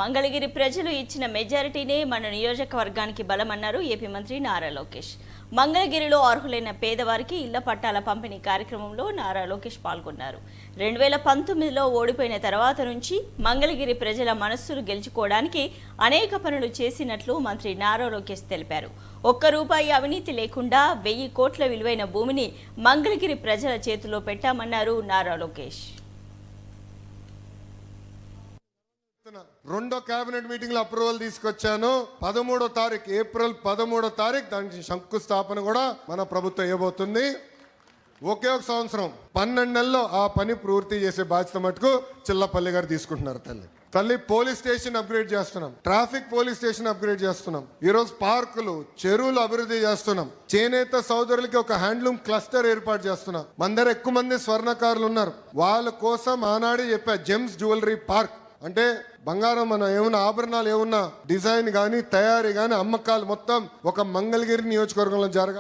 మంగళగిరి ప్రజలు ఇచ్చిన మెజారిటీనే మన నియోజకవర్గానికి బలమన్నారు ఏపీ మంత్రి నారా లోకేష్. మంగళగిరిలో అర్హులైన పేదవారికి ఇళ్ల పట్టాల పంపిణీ కార్యక్రమంలో నారా లోకేష్ పాల్గొన్నారు. 2019లో ఓడిపోయిన తర్వాత నుంచి మంగళగిరి ప్రజల మనస్సులు గెలుచుకోవడానికి అనేక పనులు చేసినట్లు మంత్రి నారా లోకేష్ తెలిపారు. ఒక్క రూపాయి అవినీతి లేకుండా 1000 కోట్ల విలువైన భూమిని మంగళగిరి ప్రజల చేతిలో పెట్టామన్నారు నారా లోకేష్. రెండో కేబినెట్ మీటింగ్ లో అప్రూవల్ తీసుకొచ్చాను. 13వ తారీఖు ఏప్రిల్ 13వ తారీఖు దానికి శంకుస్థాపన కూడా మన ప్రభుత్వం ఇవ్వబోతుంది. ఒకే ఒక సంవత్సరం 12 నెలల్లో ఆ పని పూర్తి చేసే బాధ్యత మటుకు చిల్లపల్లి గారు తీసుకుంటున్నారు. తల్లి పోలీస్ స్టేషన్ అప్గ్రేడ్ చేస్తున్నాం, ట్రాఫిక్ పోలీస్ స్టేషన్ అప్గ్రేడ్ చేస్తున్నాం, ఈరోజు పార్కులు చెరువులు అభివృద్ధి చేస్తున్నాం, చేనేత సోదరులకి ఒక హ్యాండ్లూమ్ క్లస్టర్ ఏర్పాటు చేస్తున్నాం. మన దగ్గర ఎక్కువ మంది స్వర్ణకారులు ఉన్నారు, వాళ్ళ కోసం ఆనాడే చెప్పా జెమ్స్ జ్యువెలరీ పార్క్. అంటే బంగారం మన ఏమన్నా ఆభరణాలు ఏమన్నా డిజైన్ కానీ తయారీ కానీ అమ్మకాలు మొత్తం ఒక మంగళగిరి నియోజకవర్గంలో జరగాలి.